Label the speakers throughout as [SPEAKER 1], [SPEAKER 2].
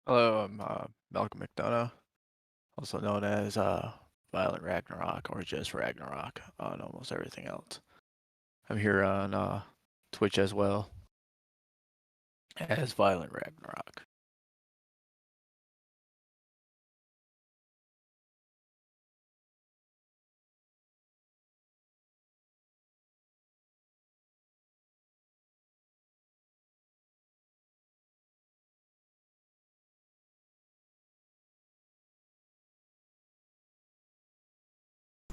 [SPEAKER 1] Hello, I'm Malcolm McDonough, also known as Violent Ragnarok or just Ragnarok on almost everything else. I'm here on Twitch as well as Violent Ragnarok.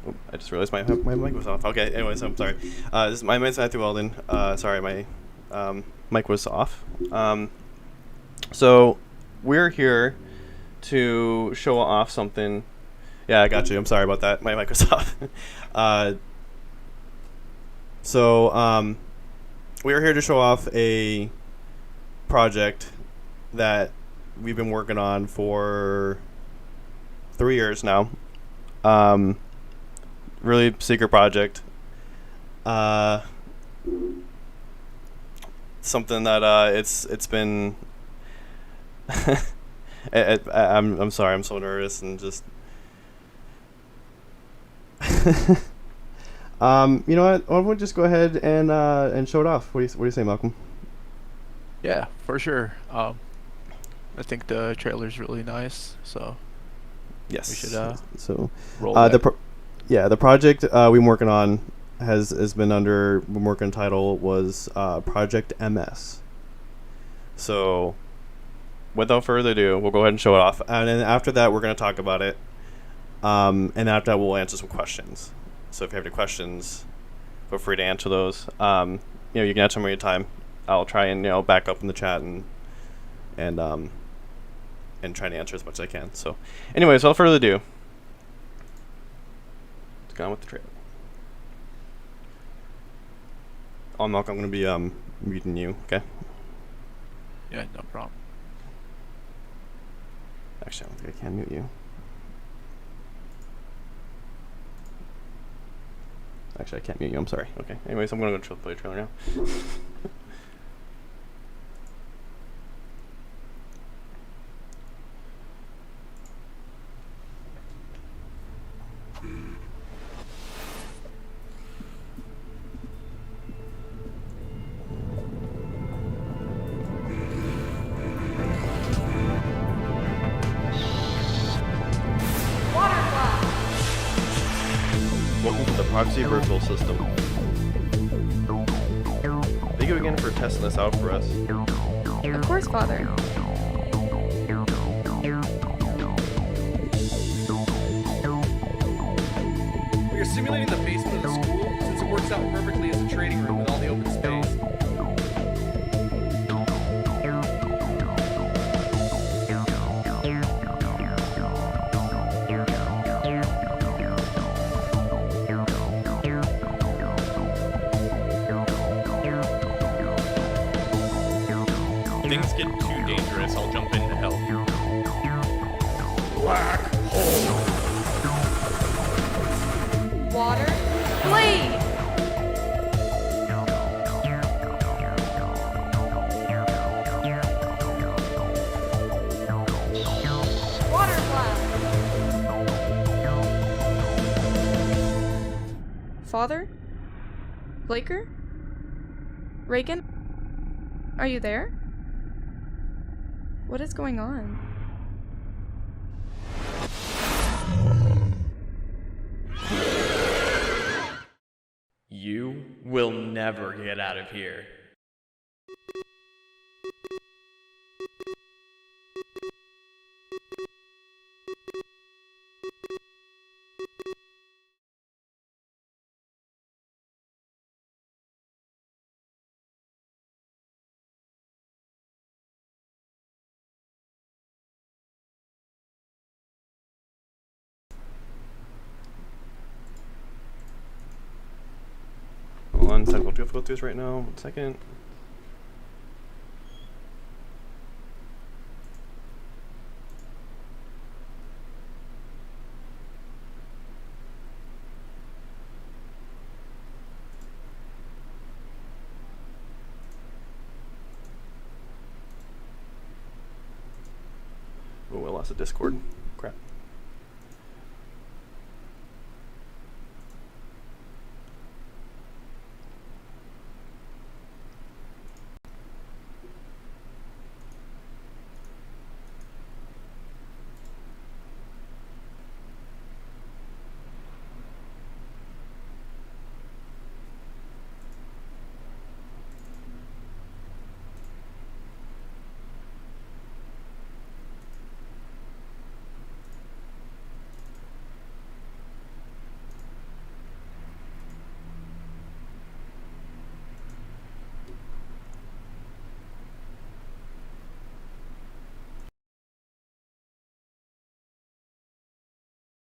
[SPEAKER 2] Oh, I just realized my mic was off. Okay, anyways, I'm sorry. My name's Matthew Weldon. Sorry, my mic was off. So we're here to show off something. Yeah, I got you. I'm sorry about that. My mic was off. So we are here to show off a project that we've been working on for 3 years now. Really secret project. Something that it's been. I'm sorry. I'm so nervous and just. You know what? Why don't we just go ahead and show it off? What do you say, Malcolm?
[SPEAKER 1] Yeah, for sure. I think the trailer's really nice, so
[SPEAKER 2] Yes.
[SPEAKER 1] we should
[SPEAKER 2] so
[SPEAKER 1] roll
[SPEAKER 2] the project we've been working on has been under been working title was Project MS. So without further ado, we'll go ahead and show it off, and then after that we're going to talk about it, and after that we'll answer some questions. So if you have any questions, feel free to answer those. You can answer them anytime. I'll try and back up in the chat and try to answer as much as I can. So anyways, without further ado, let's go on with the trailer. Oh, Malcolm, I'm going to be muting you, okay?
[SPEAKER 1] Yeah, no problem.
[SPEAKER 2] Actually, I don't think I can mute you. Actually, I can't mute you. I'm sorry. Okay. Anyways, I'm going to go play a trailer now. Welcome to the Proxy Virtual System. Thank you again for testing this out for us.
[SPEAKER 3] Of course, Father.
[SPEAKER 4] We are simulating the basement of the school since it works out perfectly as a training room with all the open space.
[SPEAKER 5] Things get too dangerous, I'll jump in to help.
[SPEAKER 4] Black hole.
[SPEAKER 3] Water. Blade! Water blast! Father? Blaker? Reagan? Are you there? What is going on?
[SPEAKER 5] You will never get out of here.
[SPEAKER 2] Hold on, technical difficulties right now. 1 second. lost the Discord. Crap.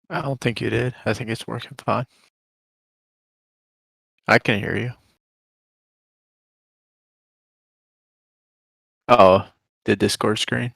[SPEAKER 1] I don't think you did. I think it's working fine. I can hear you. Oh, the Discord screen.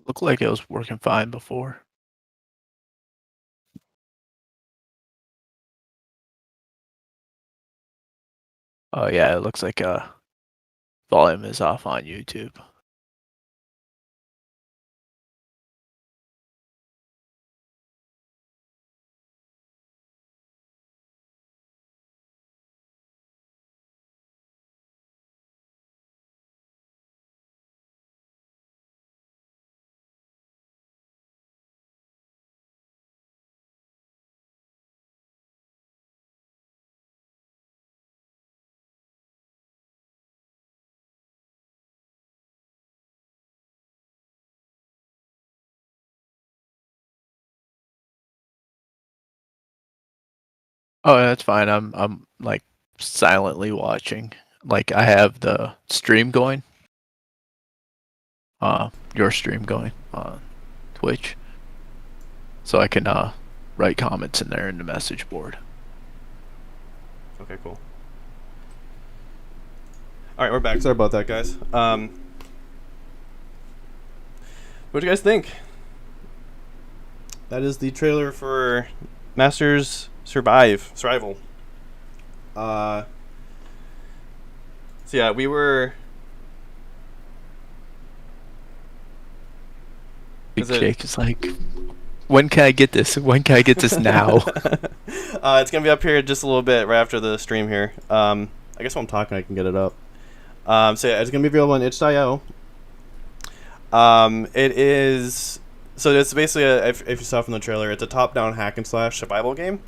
[SPEAKER 1] Looked like it was working fine before. Oh yeah, it looks like volume is off on YouTube. Oh, that's fine. I'm like silently watching. Like I have the stream going. Your stream going on Twitch. So I can write comments in there in the message board.
[SPEAKER 2] Okay, cool. All right, we're back. Sorry about that, guys. What do you guys think? That is the trailer for Masters Survival. So yeah, we were.
[SPEAKER 1] Big Jake is like, when can I get this? When can I get this now?
[SPEAKER 2] It's gonna be up here just a little bit right after the stream here. I guess while I'm talking, I can get it up. So yeah, it's gonna be available on itch.io. It is. So it's basically if you saw from the trailer, it's a top-down hack and slash survival game.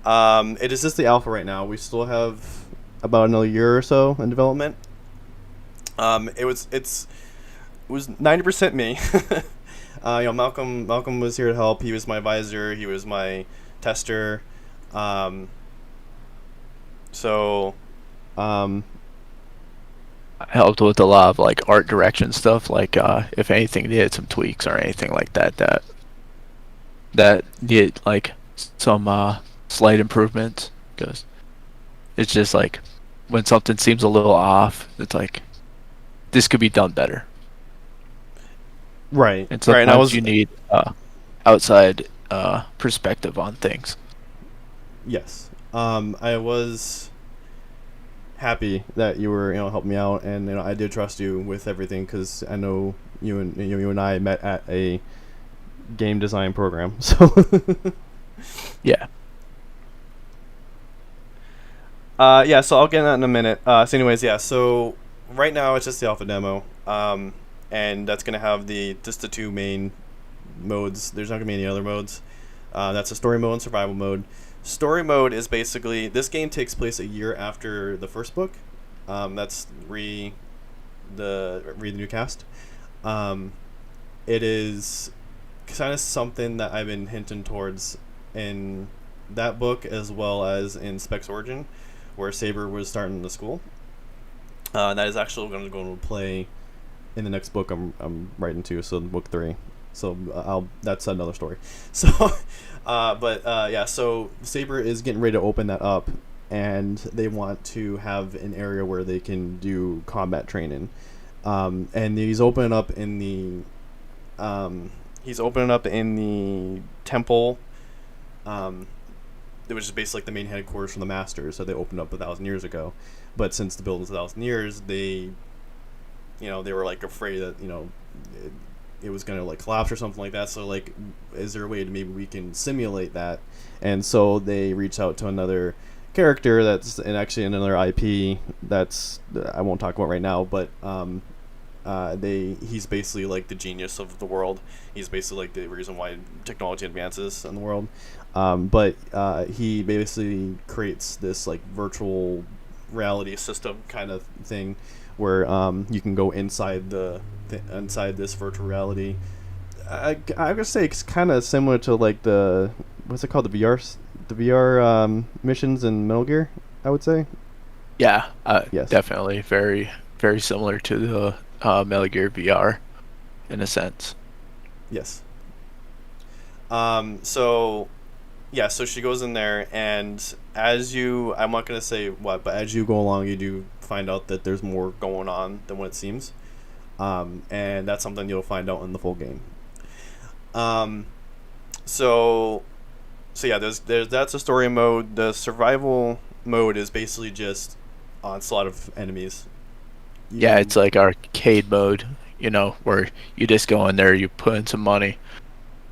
[SPEAKER 2] It is just the alpha right now. We still have about another year or so in development. It was 90% me. Malcolm was here to help. He was my advisor. He was my tester.
[SPEAKER 1] I helped with a lot of like art direction stuff. Like if anything needed some tweaks or anything like that needed like some slight improvements, because it's just like when something seems a little off, it's like this could be done better.
[SPEAKER 2] Right.
[SPEAKER 1] And sometimes you need outside perspective on things.
[SPEAKER 2] Yes. I was happy that you were helping me out, and I did trust you with everything because I know you and I met at a game design program. So
[SPEAKER 1] yeah.
[SPEAKER 2] Yeah. So I'll get into that in a minute. So anyways, yeah. So right now it's just the alpha demo. And that's gonna have just the two main modes. There's not gonna be any other modes. That's a story mode and survival mode. Story mode is basically, this game takes place a year after the first book. That's read the new cast. It is kind of something that I've been hinting towards in that book as well as in Specs Origin, where Saber was starting the school. That is actually going to go into play in the next book I'm writing to, so book 3. So that's another story. So, yeah. So Saber is getting ready to open that up, and they want to have an area where they can do combat training. And he's opening up in the temple, which is basically like the main headquarters for the Masters. So they opened up 1,000 years ago, but since the building's 1,000 years, they were like afraid that it was gonna like collapse or something like that. So like, is there a way to maybe we can simulate that? And so they reached out to another character that's actually another IP that's I won't talk about right now, but he's basically like the genius of the world. He's basically like the reason why technology advances in the world. But he basically creates this like virtual reality system kind of thing where you can go inside inside this virtual reality. I would say it's kind of similar to like what's it called, the VR missions in Metal Gear, I would say.
[SPEAKER 1] Yeah,
[SPEAKER 2] Yes.
[SPEAKER 1] definitely very, very similar to the Metal Gear VR in a sense.
[SPEAKER 2] Yes. So she goes in there, and I'm not going to say what, but as you go along, you do find out that there's more going on than what it seems. And that's something you'll find out in the full game. So yeah, that's a story mode. The survival mode is basically just onslaught of enemies.
[SPEAKER 1] Yeah, it's like arcade mode, where you just go in there, you put in some money,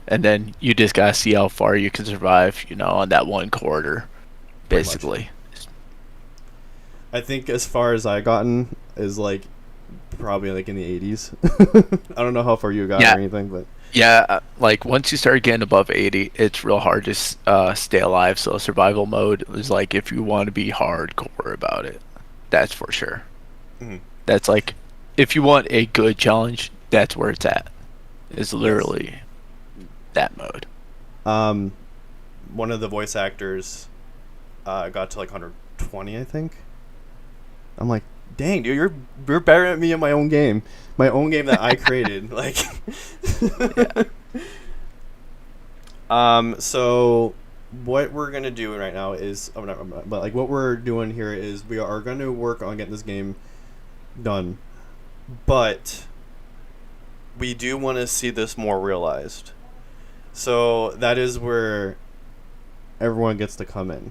[SPEAKER 1] and then you just gotta see how far you can survive, on that one corridor, basically.
[SPEAKER 2] I think as far as I gotten is like probably like in the 80s. I don't know how far you got or anything, but
[SPEAKER 1] yeah, like once you start getting above 80, it's real hard to stay alive. So survival mode is like if you want to be hardcore about it, that's for sure.
[SPEAKER 2] Mm-hmm.
[SPEAKER 1] That's like if you want a good challenge, that's where it's at. It's literally that mode.
[SPEAKER 2] One of the voice actors got to like 120, I think. I'm like, dang, dude, you're better at me in my own game that I created. Like, so what we're gonna do right now is, but like what we're doing here is we are going to work on getting this game done, but we do want to see this more realized. So that is where everyone gets to come in.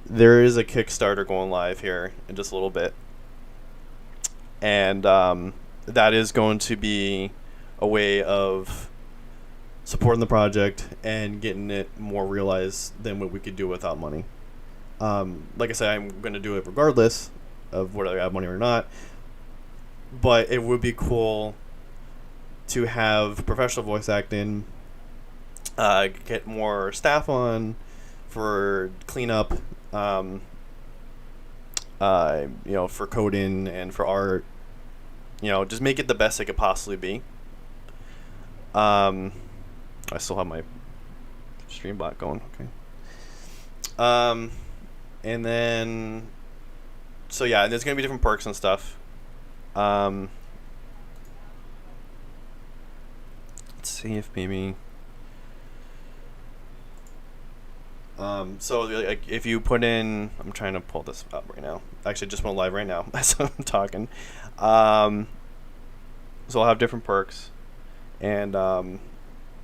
[SPEAKER 2] There is a Kickstarter going live here in just a little bit. And that is going to be a way of supporting the project and getting it more realized than what we could do without money. Like I said, I'm going to do it regardless of whether I have money or not. But it would be cool to have professional voice acting, get more staff on for cleanup, for coding and for art, just make it the best it could possibly be. I still have my stream bot going. Okay. And then, so yeah, there's gonna be different perks and stuff. Let's see if maybe. So like if you put in, I'm trying to pull this up right now. Actually, just went live right now as I'm talking. So I'll have different perks, and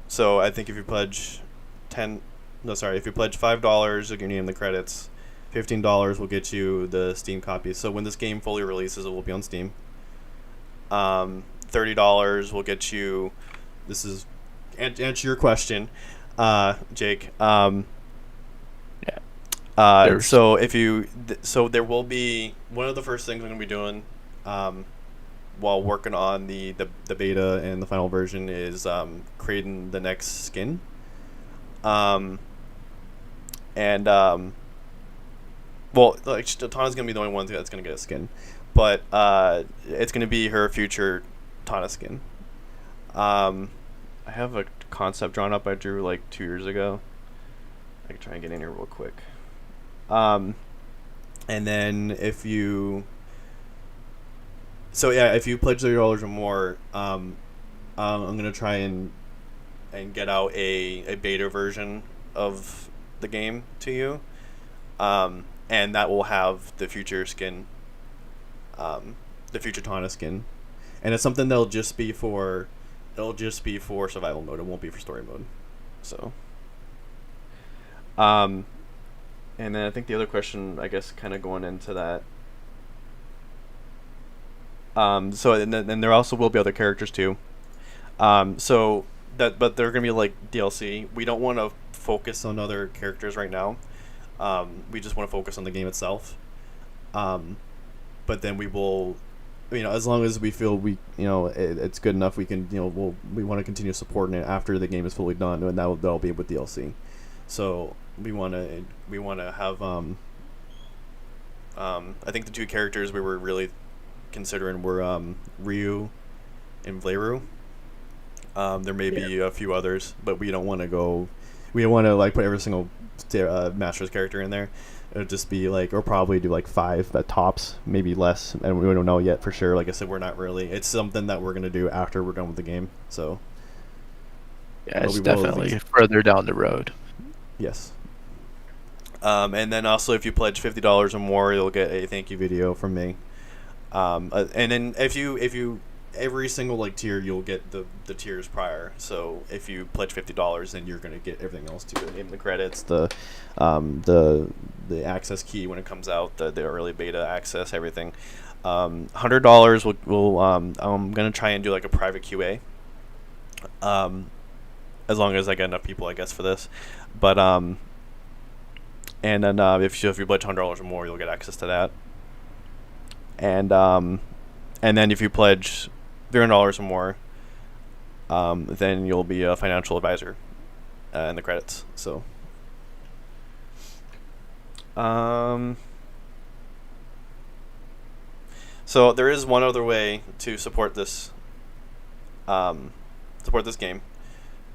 [SPEAKER 2] so I think if you pledge if you pledge $5, you'll get you in the credits. $15 will get you the Steam copy. So when this game fully releases, it will be on Steam. $30 will get you. This is answer your question, Jake. So if you, so there will be one of the first things I'm gonna be doing, while working on the beta and the final version is creating the next skin, well, like Tana's gonna be the only one that's gonna get a skin, but it's gonna be her future Tana skin. I have a concept drawn up I drew like 2 years ago. I can try and get in here real quick. And then if you So yeah, if you pledge $30 or more, I'm gonna try and get out a beta version of the game to you, and that will have the future skin, the future Tana skin, and it's something that'll just be for, survival mode. It won't be for story mode. So, and then I think the other question, I guess, kind of going into that. So and then there also will be other characters too. So that, but they're gonna be like DLC. We don't want to focus on other characters right now. We just want to focus on the game itself. But then we will, as long as we feel it's good enough, we can, we want to continue supporting it after the game is fully done, and that'll be with DLC. So we want to have I think the two characters we were really considering were Ryu and Valeru. There may be a few others, but we don't want to like put every single Master's character in there. It'll just be like, or probably do like 5 at tops, maybe less, and we don't know yet for sure. Like I said, we're not really. It's something that we're gonna do after we're done with the game. So
[SPEAKER 1] yeah, it's definitely further down the road.
[SPEAKER 2] Yes. And then also, if you pledge $50 or more, you'll get a thank you video from me. And then if you every single like tier, you'll get the tiers prior. So if you pledge $50, then you're gonna get everything else too. The credits, the access key when it comes out, the early beta access, everything. $100 will I'm gonna try and do like a private QA. As long as I get enough people, I guess, for this. But and then if you pledge $100 or more, you'll get access to that. And then if you pledge $300 or more, then you'll be a financial advisor in the credits. So, so there is one other way to support this game.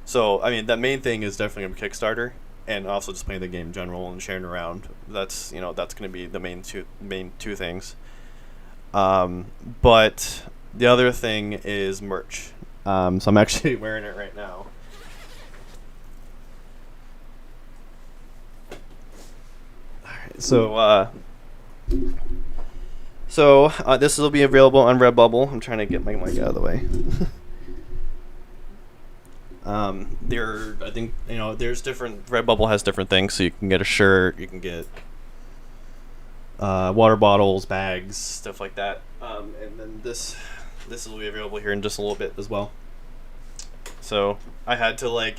[SPEAKER 2] So, I mean, the main thing is definitely going to be Kickstarter, and also just playing the game in general and sharing around. That's that's going to be the main two things. But the other thing is merch. So I'm actually wearing it right now. Alright, so this will be available on Redbubble. I'm trying to get my mic out of the way. I think there's different. Redbubble has different things, so you can get a shirt, you can get water bottles, bags, stuff like that. And then this will be available here in just a little bit as well. So I had to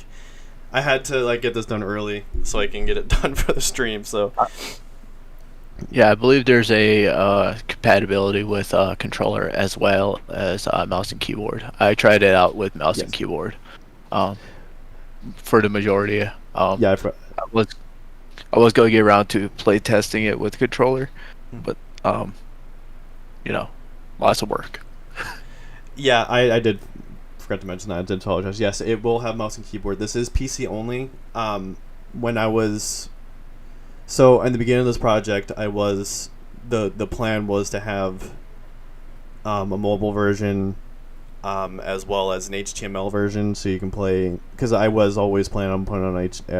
[SPEAKER 2] get this done early so I can get it done for the stream. So
[SPEAKER 1] yeah, I believe there's a compatibility with controller as well as mouse and keyboard. I tried it out with mouse and keyboard. For the majority. I was going to get around to play testing it with controller, but lots of work.
[SPEAKER 2] Yeah, I did forgot to mention that. I did apologize. Yes, it will have mouse and keyboard. This is PC only. So in the beginning of this project, the plan was to have a mobile version, as well as an HTML version, so you can play. Because I was always planning on putting on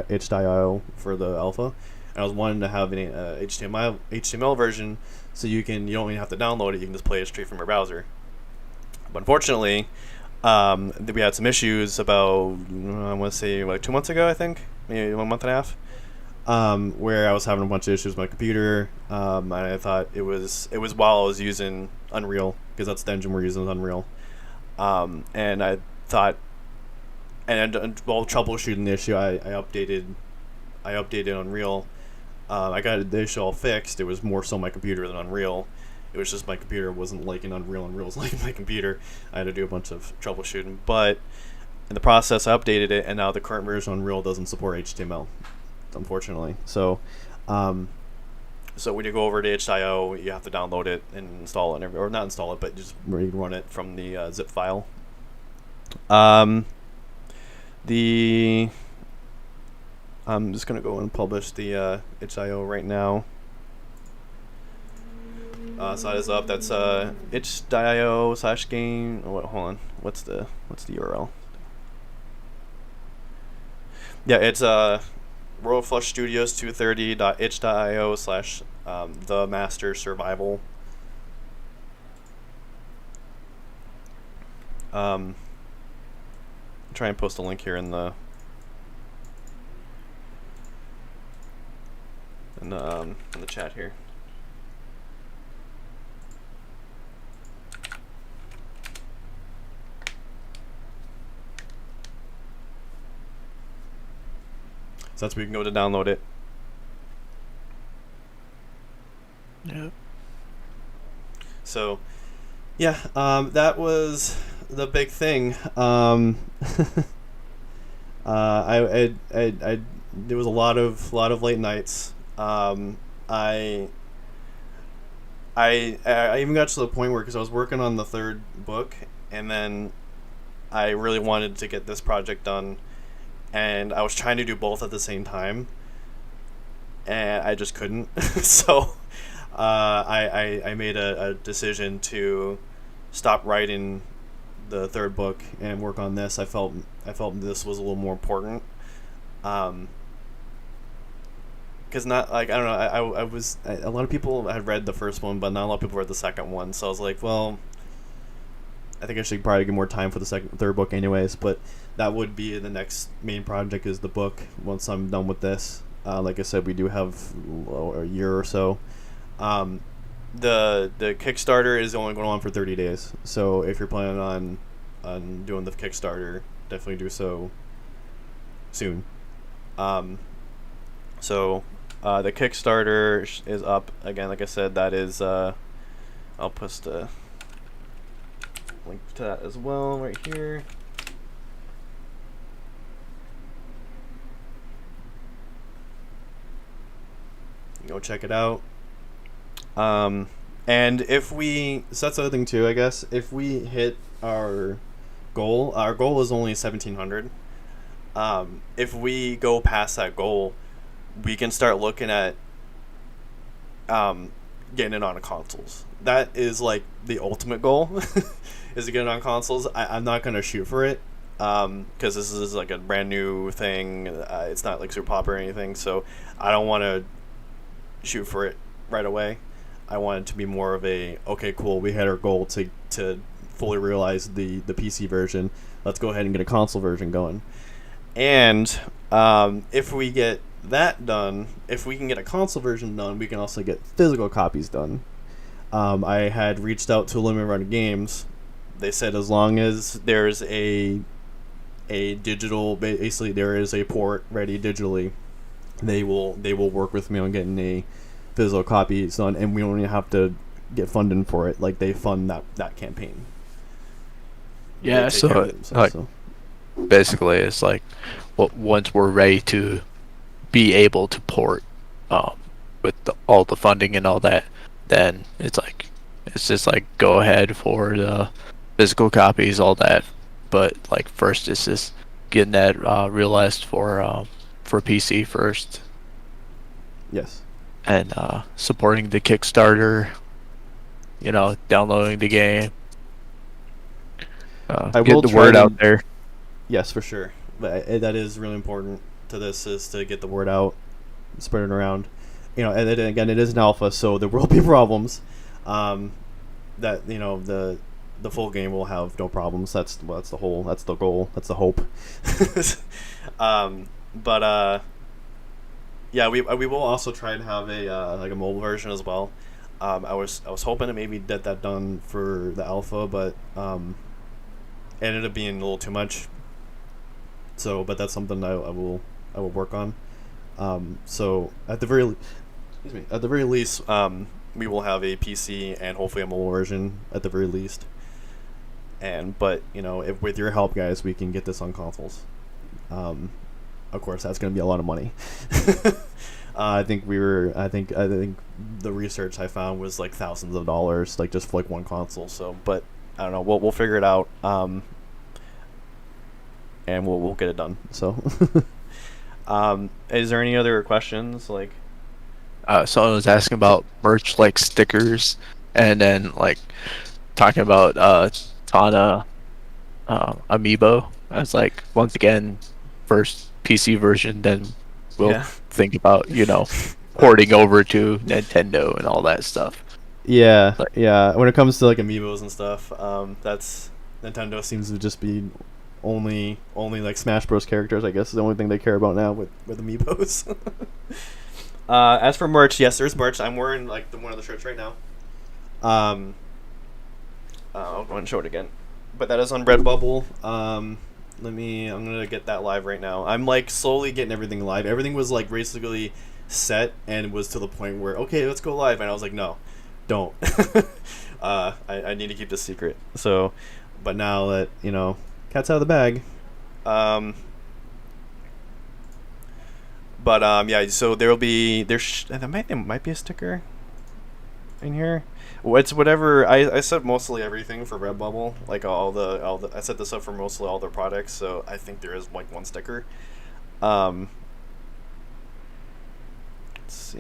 [SPEAKER 2] itch.io for the alpha, and I was wanting to have an HTML version, so you don't even have to download it. You can just play it straight from your browser. But unfortunately, we had some issues about I want to say like 2 months ago, I think, maybe 1 month and a half, where I was having a bunch of issues with my computer, and I thought it was while I was using Unreal, because that's the engine we're using is Unreal. And I thought, and while troubleshooting the issue, I updated Unreal. I got the issue all fixed. It was more so my computer than Unreal. It was just my computer wasn't liking Unreal. Unreal was liking my computer. I had to do a bunch of troubleshooting, but in the process, I updated it, and now the current version of Unreal doesn't support HTML, unfortunately. So, so when you go over to itch.io, you have to download it and install it, or not install it, but just run it from the zip file. I'm just gonna go and publish the itch.io right now. So that is up. That's itch.io/game. Oh, wait, hold on. What's the URL? Yeah, it's World Flush Studios 230.itch.io/the Master Survival. Try and post a link here in the chat here. So that's where you can go to download it.
[SPEAKER 1] Yeah.
[SPEAKER 2] So, yeah, that was the big thing. There was a lot of late nights. I even got to the point where, because I was working on the third book, and then I really wanted to get this project done, and I was trying to do both at the same time, and I just couldn't. So I made a decision to stop writing the third book and work on this. I felt this was a little more important. Because not, like, I don't know, a lot of people had read the first one, but not a lot of people read the second one, so I was like, well, I think I should probably get more time for the third book anyways, but that would be the next main project, is the book, once I'm done with this. Like I said, we do have a year or so. The Kickstarter is only going on for 30 days, so if you're planning on doing the Kickstarter, definitely do so soon. So the Kickstarter is up again. Like I said, that is I'll post a link to that as well right here. Go check it out. And if we, so that's the other thing too, I guess, if we hit our goal is only 1,700. If we go past that goal, we can start looking at getting it on consoles. That is like the ultimate goal, is to get it on consoles. I'm not going to shoot for it, because this is like a brand new thing. It's not like super popular or anything, so I don't want to shoot for it right away. I want it to be more of a, okay, cool, we had our goal to fully realize the PC version. Let's go ahead and get a console version going. And if we get that done, if we can get a console version done, we can also get physical copies done. I had reached out to Limited Run Games. They said as long as there's a digital, basically there is a port ready digitally, they will work with me on getting a physical copy done, and we don't even have to get funding for it. Like, they fund that campaign.
[SPEAKER 1] Yeah, so like, basically it's like, once we're ready to be able to port with all the funding and all that, then it's just like go ahead for the physical copies, all that. But like, first it's just getting that realized for PC first.
[SPEAKER 2] Yes.
[SPEAKER 1] And supporting the Kickstarter, downloading the game, get the word out there.
[SPEAKER 2] Yes, for sure. But that is really important to this, is to get the word out, spread it around. And then, again, it is an alpha, so there will be problems. That the full game will have no problems. That's the goal. That's the hope. Yeah, we will also try and have a mobile version as well. I was hoping to maybe get that done for the alpha, but ended up being a little too much. So, but that's something I will work on. So at the very least, we will have a PC and hopefully a mobile version at the very least. But if with your help, guys, we can get this on consoles. Of course, that's going to be a lot of money. I think the research I found was like thousands of dollars, like just for like one console. So, but I don't know. We'll figure it out. And we'll get it done. So, is there any other questions? Like,
[SPEAKER 1] someone was asking about merch, like stickers And then like talking about Tana amiibo as like once again first PC version, then we'll
[SPEAKER 2] Yeah.
[SPEAKER 1] think about porting over to Nintendo and all that stuff.
[SPEAKER 2] Yeah,
[SPEAKER 1] Like,
[SPEAKER 2] yeah. When it comes to like amiibos and stuff, that's Nintendo seems to just be only like Smash Bros. Characters. I guess is the only thing they care about now with amiibos. As for merch, yes, there's merch. I'm wearing like one of the shirts right now. I'll go and show it again, but that is on Redbubble. I'm gonna get that live right now. I'm like slowly getting everything live. Everything was like basically set and was to the point where okay, let's go live, and I was like, no, don't. I need to keep this secret. So, but now that cat's out of the bag. Yeah. So there might be a sticker in here. It's whatever. I set mostly everything for Redbubble. Like all the I set this up for mostly all their products. So I think there is like one sticker. Let's see.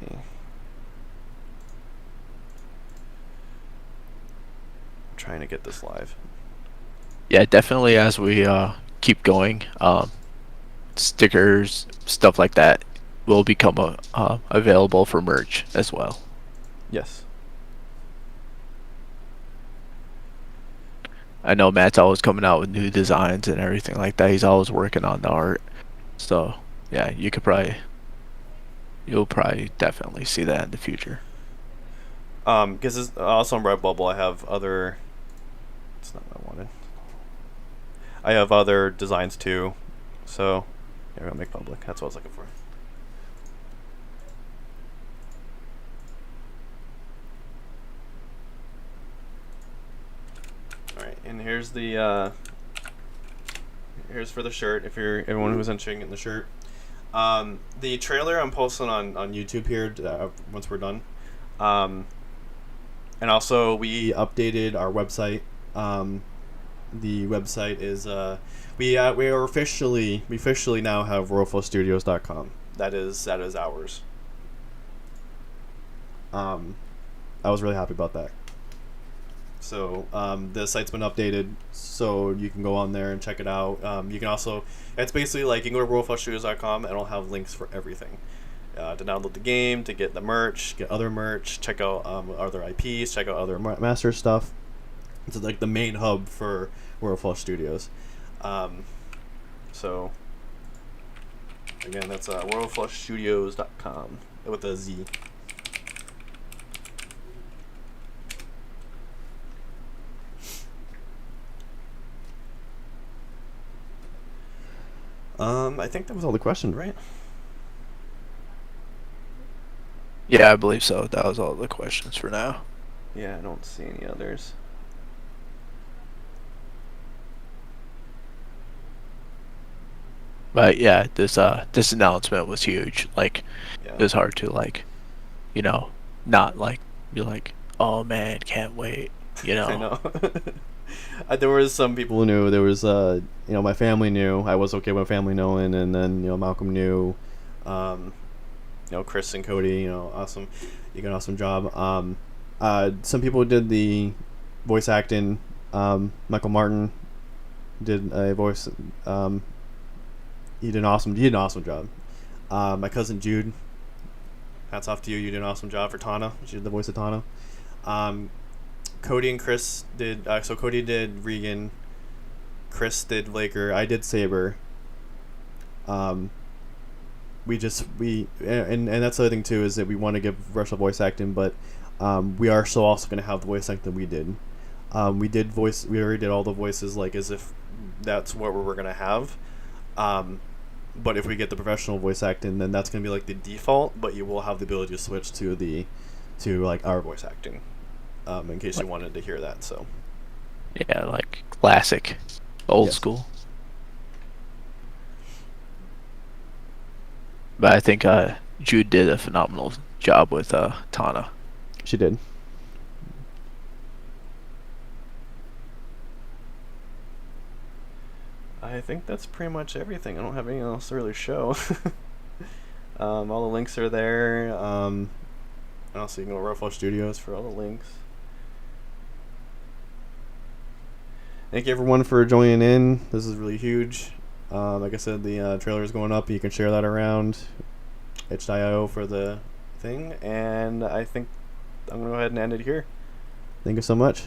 [SPEAKER 2] Trying to get this live.
[SPEAKER 1] yeah, definitely as we keep going, stickers, stuff like that will become available for merch as well.
[SPEAKER 2] Yes.
[SPEAKER 1] I know Matt's always coming out with new designs and everything like that. He's always working on the art. So yeah, you'll probably definitely see that in the future.
[SPEAKER 2] Because it's also on Redbubble, I have other. It's not what I wanted. I have other designs too, so yeah, we're gonna make public. That's what I was looking for. All right, and here's the here's for the shirt. If you're everyone who's interested in getting the shirt, the trailer I'm posting on YouTube here once we're done. And also we updated our website. The website is we officially now have RoyalFlushStudios.com. That is ours. I was really happy about that. So the site's been updated, so you can go on there and check it out. You can also, it's basically like you can go to RoyalFlushStudios.com and it'll have links for everything. To download the game, to get the merch, get other merch, check out other IPs, check out other master stuff. It's like the main hub for Royal Flush Studios. So again, that's RoyalFlushStudios.com with a Z. I think that was all the questions, right?
[SPEAKER 1] Yeah, I believe so. That was all the questions for now.
[SPEAKER 2] Yeah, I don't see any others.
[SPEAKER 1] But yeah, this announcement was huge. Like, it was hard to not like be like, oh man, can't wait.
[SPEAKER 2] I know. There was some people who knew. There was my family knew. I was okay with my family knowing, and then Malcolm knew. Chris and Cody, awesome. You got an awesome job. Some people did the voice acting. Michael Martin did a voice. He did an awesome job. My cousin Jude, hats off to you. You did an awesome job for Tana. She did the voice of Tana. Cody and Chris did. So Cody did Regan. Chris did Laker. I did Saber. And that's the other thing too, is that we want to give virtual voice acting, but we are also going to have the voice acting we did. We already did all the voices like as if that's what we're going to have. But if we get the professional voice acting, then that's going to be like the default, but you will have the ability to switch to like our voice acting, in case you wanted to hear that. So
[SPEAKER 1] yeah, like classic, old school. But I think Jude did a phenomenal job with Tana.
[SPEAKER 2] She did. I think that's pretty much everything. I don't have anything else to really show. All the links are there. And also you can go to Royal Flush Studios for all the links. Thank you everyone for joining in. This is really huge. Like I said, the trailer is going up. You can share that around. itch.io for the thing. And I think I'm going to go ahead and end it here. Thank you so much.